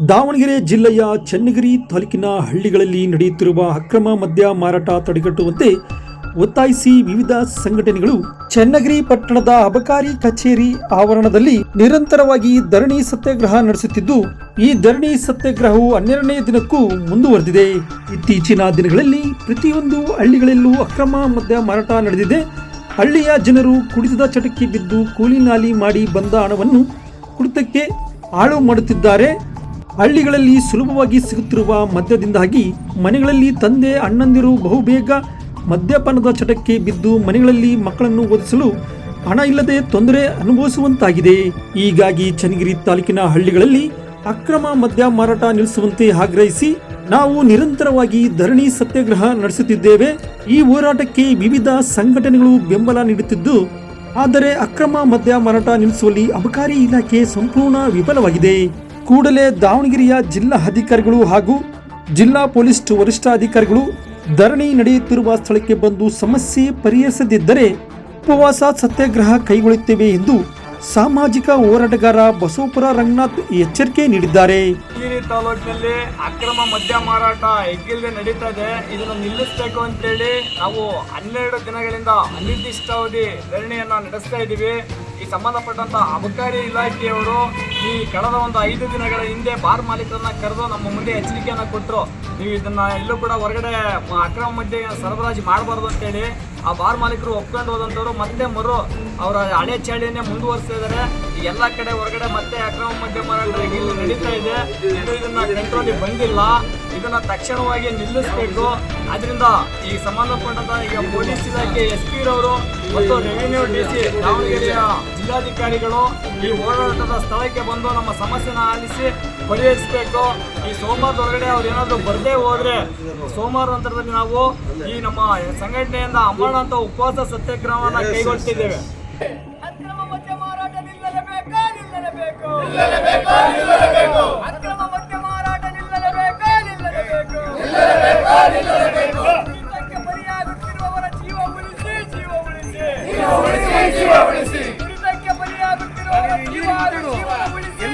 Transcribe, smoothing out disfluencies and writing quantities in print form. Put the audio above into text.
ದಾವಣಗೆರೆ ಜಿಲ್ಲೆಯ ಚನ್ನಗಿರಿ ತಾಲೂಕಿನ ಹಳ್ಳಿಗಳಲ್ಲಿ ನಡೆಯುತ್ತಿರುವ ಅಕ್ರಮ ಮದ್ಯ ಮಾರಾಟ ತಡೆಗಟ್ಟುವಂತೆ ಒತ್ತಾಯಿಸಿ ವಿವಿಧ ಸಂಘಟನೆಗಳು ಚನ್ನಗಿರಿ ಪಟ್ಟಣದ ಅಬಕಾರಿ ಕಚೇರಿ ಆವರಣದಲ್ಲಿ ನಿರಂತರವಾಗಿ ಧರಣಿ ಸತ್ಯಾಗ್ರಹ ನಡೆಸುತ್ತಿದ್ದು, ಈ ಧರಣಿ ಸತ್ಯಾಗ್ರಹವು 12ನೇ ದಿನಕ್ಕೂ ಮುಂದುವರೆದಿದೆ. ಇತ್ತೀಚಿನ ದಿನಗಳಲ್ಲಿ ಪ್ರತಿಯೊಂದು ಹಳ್ಳಿಗಳಲ್ಲೂ ಅಕ್ರಮ ಮದ್ಯ ಮಾರಾಟ ನಡೆದಿದೆ. ಹಳ್ಳಿಯ ಜನರು ಕುಡಿತದ ಚಟಕ್ಕೆ ಬಿದ್ದು ಕೂಲಿ ನಾಲಿ ಮಾಡಿ ಬಂದ ಹಣವನ್ನು ಕುಡಿತಕ್ಕೆ ಹಾಳು ಮಾಡುತ್ತಿದ್ದಾರೆ. ಹಳ್ಳಿಗಳಲ್ಲಿ ಸುಲಭವಾಗಿ ಸಿಗುತ್ತಿರುವ ಮದ್ಯದಿಂದಾಗಿ ಮನೆಗಳಲ್ಲಿ ತಂದೆ ಅಣ್ಣಂದಿರು ಬಹುಬೇಗ ಮದ್ಯಪಾನದ ಚಟಕ್ಕೆ ಬಿದ್ದು ಮನೆಗಳಲ್ಲಿ ಮಕ್ಕಳನ್ನು ಓದಿಸಲು ಹಣ ಇಲ್ಲದೆ ತೊಂದರೆ ಅನುಭವಿಸುವಂತಾಗಿದೆ. ಹೀಗಾಗಿ ಚನ್ನಗಿರಿ ತಾಲೂಕಿನ ಹಳ್ಳಿಗಳಲ್ಲಿ ಅಕ್ರಮ ಮದ್ಯ ಮಾರಾಟ ನಿಲ್ಲಿಸುವಂತೆ ಆಗ್ರಹಿಸಿ ನಾವು ನಿರಂತರವಾಗಿ ಧರಣಿ ಸತ್ಯಾಗ್ರಹ ನಡೆಸುತ್ತಿದ್ದೇವೆ. ಈ ಹೋರಾಟಕ್ಕೆ ವಿವಿಧ ಸಂಘಟನೆಗಳು ಬೆಂಬಲ ನೀಡುತ್ತಿದ್ದು, ಆದರೆ ಅಕ್ರಮ ಮದ್ಯ ಮಾರಾಟ ನಿಲ್ಲಿಸುವಲ್ಲಿ ಅಬಕಾರಿ ಇಲಾಖೆ ಸಂಪೂರ್ಣ ವಿಫಲವಾಗಿದೆ. ಕೂಡಲೇ ದಾವಣಗೆರೆಯ ಜಿಲ್ಲಾ ಅಧಿಕಾರಿಗಳು ಹಾಗೂ ಜಿಲ್ಲಾ ಪೊಲೀಸ್ ವರಿಷ್ಠಾಧಿಕಾರಿಗಳು ಧರಣಿ ನಡೆಯುತ್ತಿರುವ ಸ್ಥಳಕ್ಕೆ ಬಂದು ಸಮಸ್ಯೆ ಪರಿಹರಿಸದಿದ್ದರೆ ಉಪವಾಸ ಸತ್ಯಾಗ್ರಹ ಕೈಗೊಳ್ಳುತ್ತೇವೆ ಎಂದು ಸಾಮಾಜಿಕ ಹೋರಾಟಗಾರ ಬಸವಪುರ ರಂಗನಾಥ್ ಎಚ್ಚರಿಕೆ ನೀಡಿದ್ದಾರೆ. ತಾಲೂಕಿನಲ್ಲಿ ಅಕ್ರಮ ಮದ್ಯ ಮಾರಾಟ ಎಗ್ಗಿಲ್ಲದೆ ನಡೀತಾ ಇದೆ. ಇದನ್ನು ನಿಲ್ಲಿಸಬೇಕು ಅಂತೇಳಿ ನಾವು 12 ದಿನಗಳಿಂದ ಅನಿರ್ದಿಷ್ಟಾವಧಿ ಧರಣಿಯನ್ನ ನಡೆಸ್ತಾ ಇದ್ದೀವಿ. ಈ ಸಂಬಂಧಪಟ್ಟಂತ ಅಬಕಾರಿ ಇಲಾಖೆಯವರು ಈ ಕಳೆದ ಒಂದು 5 ದಿನಗಳ ಹಿಂದೆ ಬಾರ್ ಮಾಲೀಕರನ್ನ ಕರೆದು ನಮ್ಮ ಮುಂದೆ ಎಚ್ಚರಿಕೆಯನ್ನ ಕೊಟ್ಟರು. ನೀವು ಇದನ್ನ ಎಲ್ಲೂ ಕೂಡ ಹೊರಗಡೆ ಅಕ್ರಮ ಮದ್ಯ ಸರಬರಾಜು ಮಾಡಬಾರ್ದು ಅಂತೇಳಿ ಆ ಬಾರ್ ಮಾಲೀಕರು ಒಪ್ಕೊಂಡು ಹೋದಂಥವ್ರು ಮತ್ತೆ ಅವರ ಹಳೆ ಚಾಳಿಯನ್ನೇ ಮುಂದುವರಿಸ್ತಾ ಇದ್ದಾರೆ. ಎಲ್ಲ ಕಡೆ ಹೊರಗಡೆ ಮತ್ತೆ ಅಕ್ರಮ ಮದ್ಯ ಮಾರಾಟ ನಡೀತಾ ಇದೆ. ಇದನ್ನ ಕಂಟ್ರೋಲಿಗೆ ಬಂದಿಲ್ಲ. ಇದನ್ನ ತಕ್ಷಣವಾಗಿ ನಿಲ್ಲಿಸಬೇಕು. ಅದರಿಂದ ಈ ಸಂಬಂಧಪಟ್ಟಂತ ಈಗ ಪೊಲೀಸ್ ಇಲಾಖೆ SP ರವರು ಮತ್ತು ರೆವಿನ್ಯೂ DC ದಾವಣಗೆರೆಯ ಜಿಲ್ಲಾಧಿಕಾರಿಗಳು ಈ ಹೋರಾಟದ ಸ್ಥಳಕ್ಕೆ ಬಂದು ನಮ್ಮ ಸಮಸ್ಯೆನ ಆಲಿಸಿ ಪರಿಹರಿಸಬೇಕು. ಈ ಸೋಮವಾರದೊಳಗಡೆ ಅವ್ರು ಏನಾದರೂ ಬರದೇ ಹೋದ್ರೆ ಸೋಮವಾರ ನಂತರದಲ್ಲಿ ನಾವು ಈ ನಮ್ಮ ಸಂಘಟನೆಯಿಂದ ಅಮರನಾಥ ಉಪವಾಸ ಸತ್ಯಾಗ್ರಹವನ್ನು ಕೈಗೊಳ್ತಿದ್ದೇವೆ. ಅಕ್ರಮ ಮದ್ಯ ಮಾರಾಟ ನಿಲ್ಲಲೇಬೇಕು. ಅಕ್ರಮ ಮದ್ಯ ಮಾರಾಟ ನಿಲ್ಲಲೇಬೇಕು. ಕುಡಿತಕ್ಕೆ ಬಲಿಯಾಗುತ್ತಿರುವವರ ಜೀವ ಉಳಿಸಿ. ಕುಡಿತಕ್ಕೆ ಬಲಿಯಾಗುತ್ತಿರುವವರ ಜೀವ ಉಳಿಸಿ.